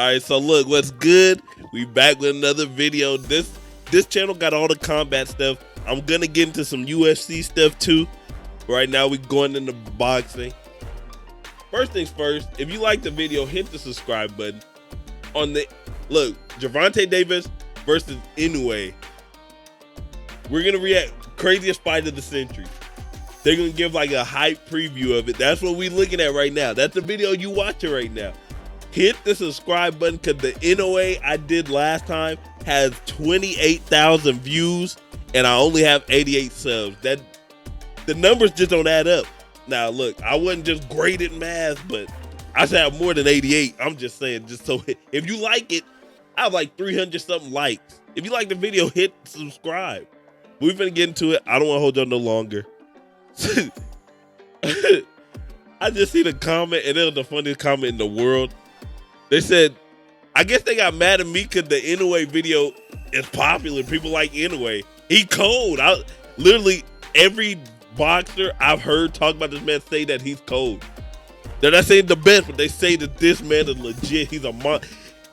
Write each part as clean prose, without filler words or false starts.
right, so look, what's good? We back with another video. This channel got all the combat stuff. I'm gonna get into some UFC stuff too. Right now we going into boxing. First things first, if you like the video, hit the subscribe button. Look, Gervonta Davis versus Inoue. We're gonna react craziest fight of the century. They're gonna give like a hype preview of it. That's what we're looking at right now. That's the video you watching right now. Hit the subscribe button because the Inoue I did last time has 28,000 views and I only have 88 subs. The numbers just don't add up. Now look, I wasn't just great at math, but I should have more than 88. I'm just saying, just so if you like it, I have like 300 something likes. If you like the video, hit subscribe. We're gonna get into it. I don't want to hold on no longer. I just see the comment, and it was the funniest comment in the world. They said, I guess they got mad at me because the Inoue video is popular. People like Inoue. He cold. Literally every boxer I've heard talk about this man say that he's cold. They're not saying the best, but they say that this man is legit. He's a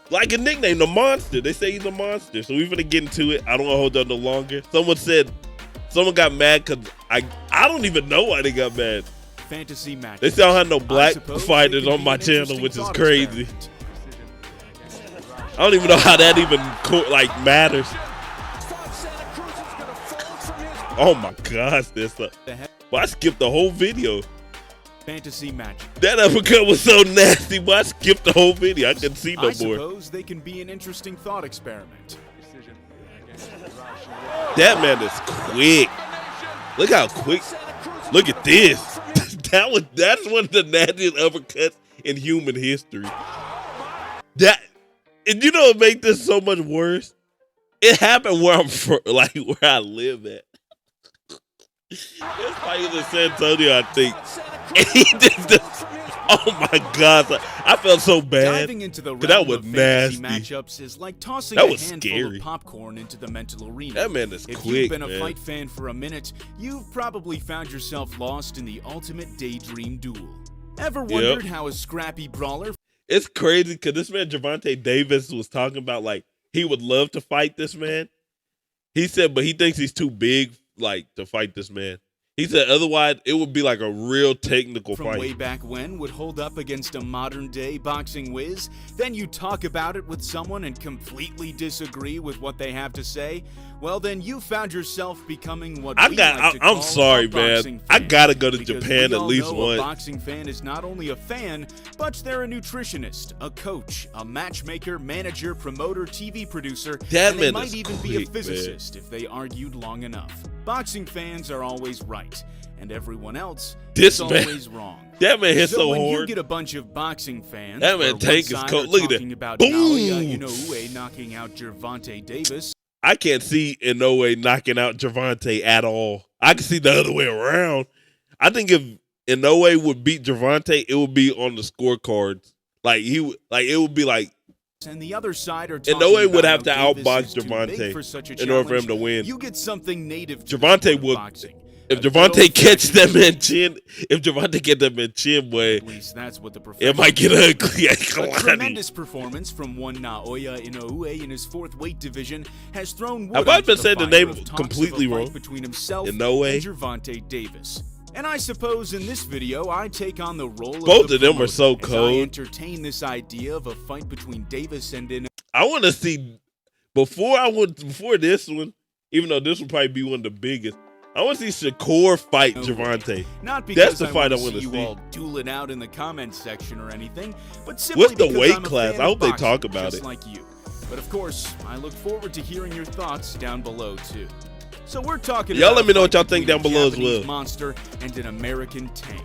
like a nickname, the monster. They say he's a monster. So we're gonna get into it. I don't want to hold on no longer. Someone got mad because I don't even know why they got mad. Fantasy match. They say I don't have no black fighters on my channel, which is crazy. I don't even know how that even matters. Oh my gosh, I skipped the whole video. Fantasy match. That uppercut was so nasty, but I skipped the whole video. I couldn't see no more. I suppose they can be an interesting thought experiment. That man is quick. Look how quick. Look at this. That's one of the nastiest uppercuts in human history. And you know what makes this so much worse? It happened where I'm from, like where I live at. This fight was in San Antonio, I think. And he did oh my God, I felt so bad. Diving into the that was nasty. Matchups is like tossing that a was handful scary. of popcorn into the mental arena. That man is if quick, you've been a man. fight fan for a minute, you've probably found yourself lost in the ultimate daydream duel. Ever wondered how a scrappy brawler? It's crazy because this man Gervonta Davis was talking about like he would love to fight this man. He said, but he thinks he's too big like to fight this man. He said otherwise it would be like a real technical from fight. Way back when would hold up against a modern day boxing whiz. Then you talk about it with someone and completely disagree with what they have to say. Well, then you found yourself becoming what I'm sorry, man. I gotta go to Japan at least once. A boxing fan is not only a fan, but they're a nutritionist, a coach, a matchmaker, manager, promoter, TV producer, and they might even be a physicist if they argued long enough. Boxing fans are always right, and everyone else is always wrong. That man hit so when hard. You get a bunch of boxing fans, that man tank his coat. Look at that. About boom! Naoya, Inoue knocking out Gervonta Davis. I can't see Inoue knocking out Gervonta at all. I can see the other way around. I think if Inoue would beat Gervonta, it would be on the scorecards. It would be like. And the other side are Inoue would have to outbox Gervonta in order for him to win. You get something native to Gervonta would. If Gervonta catch that man chin, boy, at least that's what the it might get ugly. A tremendous performance from one Naoya Inoue in his fourth weight division has thrown wood. Have I been saying the name of completely wrong? Between himself Inoue and Gervonta Davis. And I suppose in this video, I take on the role both of them are so cold. I entertain this idea of a fight between Davis and Inoue. I want to see before this one, even though this would probably be one of the biggest. I want to see Shakur fight Gervonta. Not because that's the fight I want to see. You all duel it out in the comments section or anything, but simply what's the weight I'm class? I hope they talk about it. Like you. But of course, I look forward to hearing your thoughts down below too. So we're talking. Y'all let me know what y'all think down below as well. Monster and an American tank.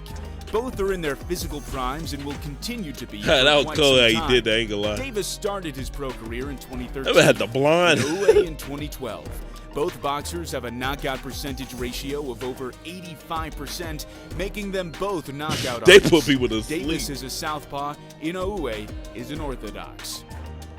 Both are in their physical primes and will continue to be. That was cool how he did that, ain't gonna lie. Davis started his pro career in 2013. Never had the blonde. Inoue in 2012. Both boxers have a knockout percentage ratio of over 85%, making them both knockout They artists. put people to sleep. Davis is a southpaw, Inoue is an orthodox.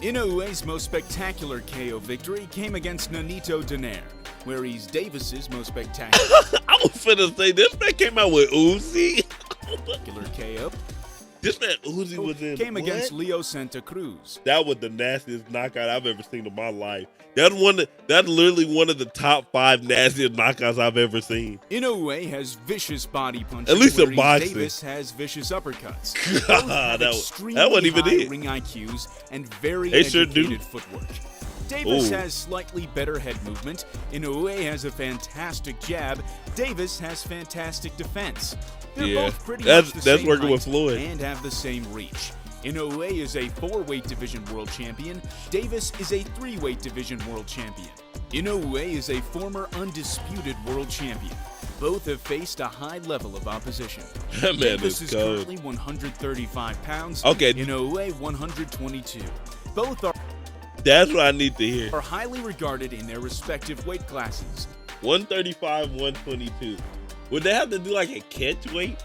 Inoue's most spectacular KO victory came against Nonito Donaire, where he's Davis's most spectacular. I was finna say this man came out with Uzi. KO. This man Uzi was in came against Leo Santa Cruz. That was the nastiest knockout I've ever seen in my life. That's literally one of the top 5 nastiest knockouts I've ever seen. Inoue has vicious body punches. At least in boxing. Davis has vicious uppercuts. that wasn't even it. Ring IQs and very educated footwork. Davis has slightly better head movement. Inoue has a fantastic jab. Davis has fantastic defense. They're both pretty much the same working height with Floyd. And have the same reach. Inoue is a 4-weight division world champion. Davis is a 3-weight division world champion. Inoue is a former undisputed world champion. Both have faced a high level of opposition. That man Davis is cold. currently 135 pounds. Okay. Inoue 122. Both are That's what I need to hear. Are highly regarded in their respective weight classes. 135, 122. Would they have to do like a catch weight?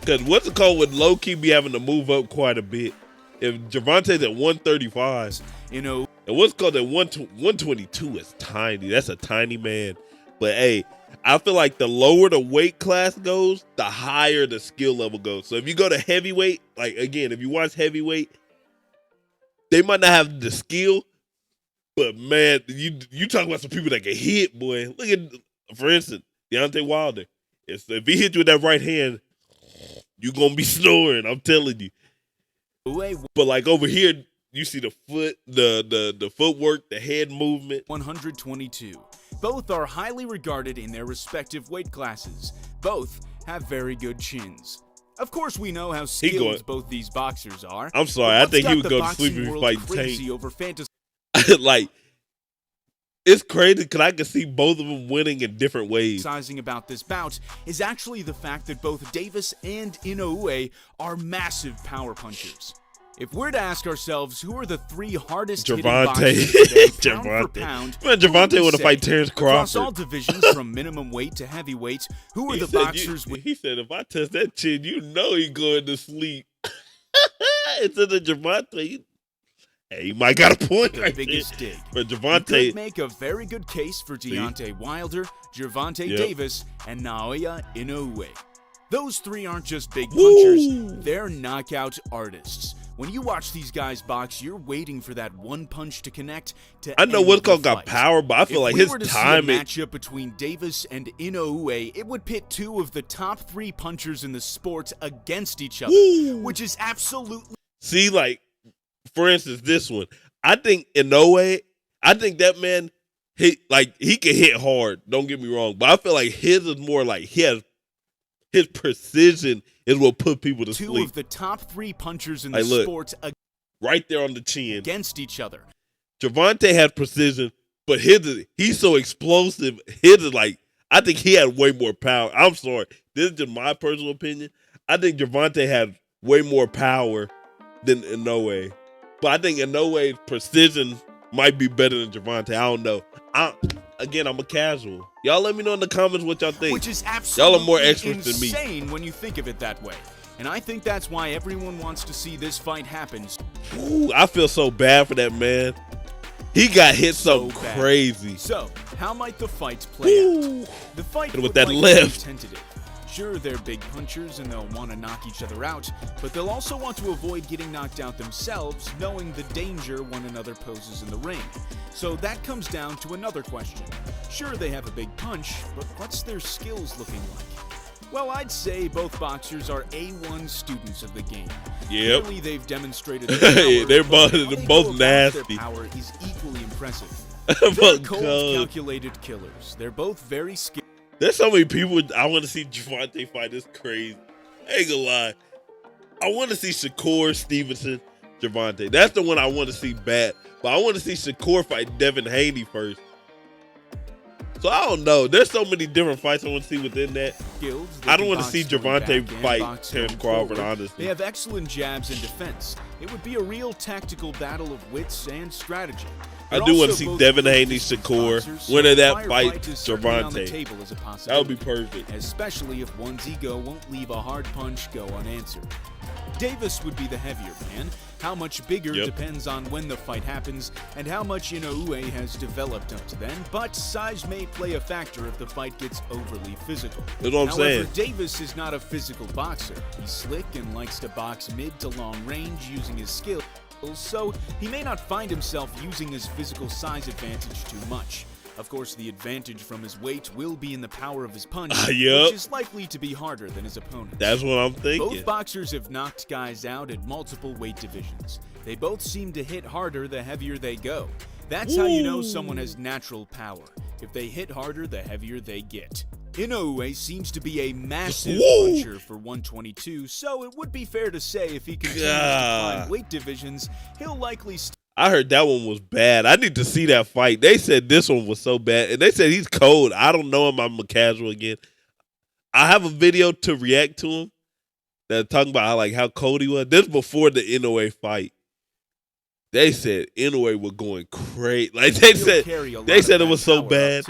Because what's it called would low-key be having to move up quite a bit. If Gervonta's at 135, and what's called at 122 is tiny. That's a tiny man. But hey, I feel like the lower the weight class goes, the higher the skill level goes. So if you go to heavyweight, like again, if you watch heavyweight, they might not have the skill, but man, you talk about some people that can hit, boy. Look at, for instance, Deontay Wilder. If he hit you with that right hand, you're going to be snoring, I'm telling you. But like over here, you see the foot, the footwork, the head movement. 122. Both are highly regarded in their respective weight classes. Both have very good chins. Of course, we know how skilled both these boxers are. I'm sorry, I think he would go to sleep if he fight Tank. Over fantasy. Like, it's crazy because I can see both of them winning in different ways. About this bout is actually the fact that both Davis and Inoue are massive power punchers. If we're to ask ourselves who are the 3 hardest hitting boxers today, pound for pound, man, Gervonta would have fight Terrence Crawford. Across all divisions from minimum weight to heavyweight, who are the boxers? He said, if I touch that chin, you know he's going to sleep. Instead of Gervonta, hey, you might got a point right biggest dig. But Gervonta could make a very good case for Deontay Wilder, Gervonta Davis, and Naoya Inoue. Those 3 aren't just big punchers, they're knockout artists. When you watch these guys box, you're waiting for that one punch to connect. I know what's called got power, but I feel like his timing. If we were to see a matchup between Davis and Inoue, it would pit 2 of the top 3 punchers in the sport against each other, which is absolutely. See, like, for instance, this one. I think Inoue, I think that man, he can hit hard. Don't get me wrong, but I feel like his is more like his precision is what put people to sleep. 2 of the top 3 punchers in the sport right there on the chin against each other. Gervonta has precision, but he's so explosive. His is like, I think he had way more power. I'm sorry, this is just my personal opinion. I think Gervonta had way more power than Inoue, but I think Inoue's precision might be better than Gervonta. I don't know. Again, I'm a casual. Y'all let me know in the comments what y'all think. Which is absolutely y'all are more experts than me. Insane when you think of it that way. And I think that's why everyone wants to see this fight happen. Ooh, I feel so bad for that man. He got hit so crazy. So, how might the fight play out? The fight with that left. Tentative. Sure, they're big punchers and they'll want to knock each other out, but they'll also want to avoid getting knocked out themselves, knowing the danger one another poses in the ring. So that comes down to another question. Sure, they have a big punch, but what's their skills looking like? Well, I'd say both boxers are A1 students of the game. Yep. Clearly, they've demonstrated their power, they're both nasty. Their power is equally impressive. They're cold, calculated killers. They're both very skilled. There's so many people I want to see Gervonta fight. It's crazy. I ain't gonna lie. I want to see Shakur Stevenson, Gervonta. That's the one I want to see bad. But I want to see Shakur fight Devin Haney first. So I don't know. There's so many different fights I want to see within that. I don't want to see Gervonta fight Terrence Crawford, honestly. They have excellent jabs and defense. It would be a real tactical battle of wits and strategy. I do want to see Devin Haney, Shakur, winner that fight, Gervonta. That would be perfect. Especially if one's ego won't leave a hard punch go unanswered. Davis would be the heavier man. How much bigger depends on when the fight happens and how much Inoue has developed up to then, but size may play a factor if the fight gets overly physical. That's what I'm saying. Davis is not a physical boxer. He's slick and likes to box mid to long range using his skill, so he may not find himself using his physical size advantage too much. Of course, the advantage from his weight will be in the power of his punch, which is likely to be harder than his opponent. That's what I'm thinking. Both boxers have knocked guys out at multiple weight divisions. They both seem to hit harder the heavier they go. That's how you know someone has natural power. If they hit harder, the heavier they get. Inoue seems to be a massive puncher for 122, so it would be fair to say if he continues to climb weight divisions, he'll likely I heard that one was bad. I need to see that fight. They said this one was so bad. And they said he's cold. I don't know him. I'm a casual again. I have a video to react to him that talking about how cold he was. This before the Inoue fight. They said Inoue was going crazy. Like they said it was so bad.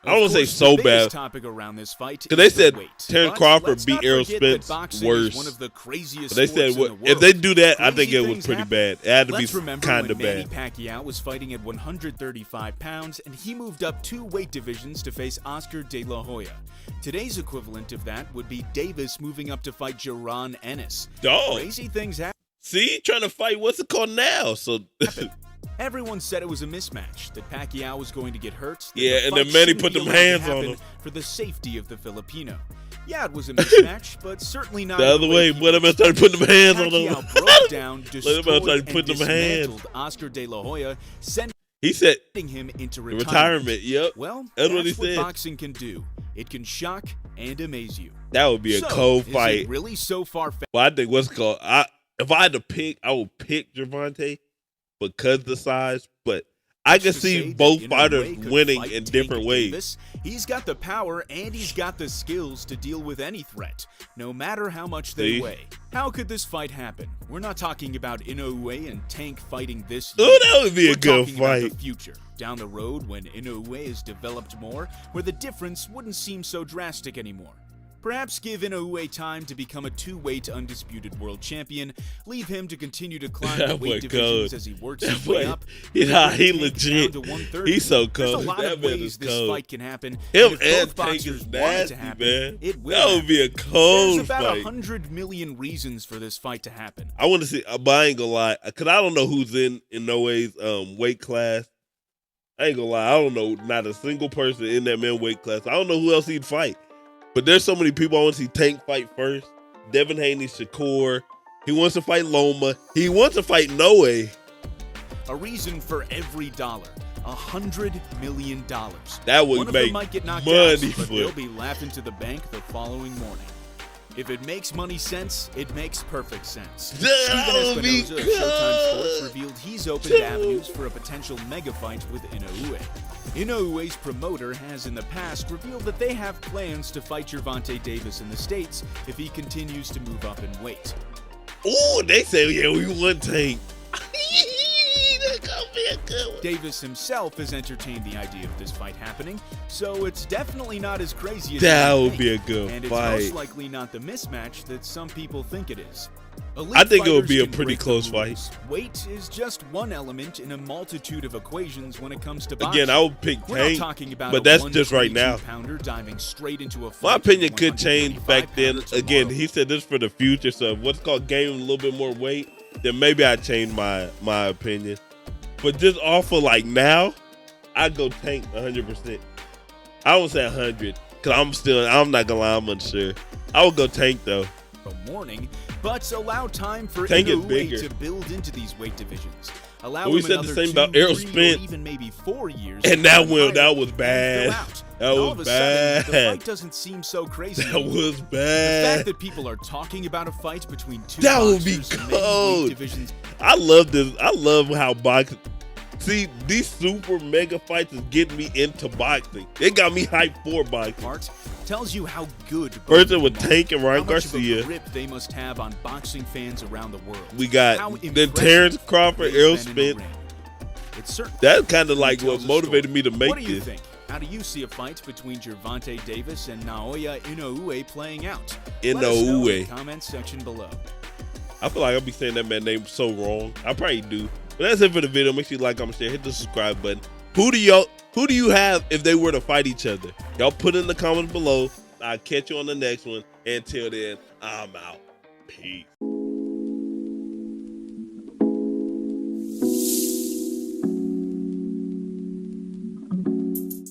I don't want to say so bad. Topic around this fight because they said Terrence Crawford beat Errol Spence worse. One of the craziest but they said if they do that, I think it was pretty bad. It had to be kind of bad. Manny Pacquiao was fighting at 135 pounds, and he moved up 2 weight divisions to face Oscar De La Hoya. Today's equivalent of that would be Davis moving up to fight Jaron Ennis. Crazy things happen. See, trying to fight what's it called now? So. Everyone said it was a mismatch, that Pacquiao was going to get hurt. And then Manny put them hands on him. For the safety of the Filipino. Yeah, it was a mismatch, but certainly not the other way. Let him start putting them hands on him. Pacquiao broke down, destroyed, and dismantled Oscar De La Hoya, sending him into retirement. Yep. Well, that's what he said. Boxing can do. It can shock and amaze you. That would be a cold fight. Is it really so far? Well, I think if I had to pick, I would pick Gervonta because the size, but I can see both fighters winning in different ways. He's got the power and he's got the skills to deal with any threat, no matter how much they weigh. How could this fight happen? We're not talking about Inoue and Tank fighting this year. Oh, that would be a good fight. About the future, down the road when Inoue is developed more, where the difference wouldn't seem so drastic anymore. Perhaps give Inoue time to become a 2-weight undisputed world champion, leave him to continue to climb the weight divisions as he works his way up. He legit. He's so cold. There's a lot of ways this fight can happen. Him and Tank is nasty, man. It will. That would be a cold fight. There's about fight. 100 million reasons for this fight to happen. I want to see, but I ain't gonna lie, because I don't know who's in Inoue's weight class. I ain't gonna lie, I don't know not a single person in that man weight class. I don't know who else he'd fight. But there's so many people I want to see Tank fight first. Devin Haney, Shakur. He wants to fight Loma. He wants to fight Inoue. A reason for every dollar. $100 million. That would make might get knocked money out, but they'll be laughing to the bank the following morning. If it makes money sense, it makes perfect sense. Steven Espinoza of Showtime Sports revealed he's opened avenues for a potential mega fight with Inoue. Inoue's promoter has in the past revealed that they have plans to fight Gervonta Davis in the States if he continues to move up in weight. Ooh, they say, yeah, we want Tank. That's gonna be a good one. Davis himself has entertained the idea of this fight happening, so it's definitely not as crazy as that would be a good and fight. And it's most likely not the mismatch that some people think it is. I think it would be a pretty close fight. Weight is just one element in a multitude of equations when it comes to boxing. Again, I would pick Tank, but that's just right now. Diving straight into a fight. My opinion could change back then. Again, he said this for the future, so if what's called gaining a little bit more weight, then maybe I'd change my opinion. But just off of now, I'd go Tank 100%. I won't say 100, because I'm not going to lie, I'm unsure. I would go Tank, though. Morning, but allow time for Tank Inoue to build into these weight divisions. Allow we said the same about Errol Spence, even maybe 4 years. And that was bad. That was bad. Sudden, the fight doesn't seem so crazy. That was bad. The fact that people are talking about a fight between two that would be cold. I love this. I love how boxing. See, these super mega fights is getting me into boxing. They got me hyped for boxing. Part tells you how good. First it was Tank and Ryan Garcia. How much of a grip they must have on boxing fans around the world. We got then Terrence Crawford, Errol Spence. That's kind of like what motivated me to make this. What do you think? How do you see a fight between Gervonta Davis and Naoya Inoue playing out? Inoue. Let us know in the comment section below. I feel like I'll be saying that man's name so wrong. I probably do. But that's it for the video. Make sure you like, comment, share, hit the subscribe button. Who do you have if they were to fight each other? Y'all put in the comments below. I'll catch you on the next one. Until then, I'm out. Peace.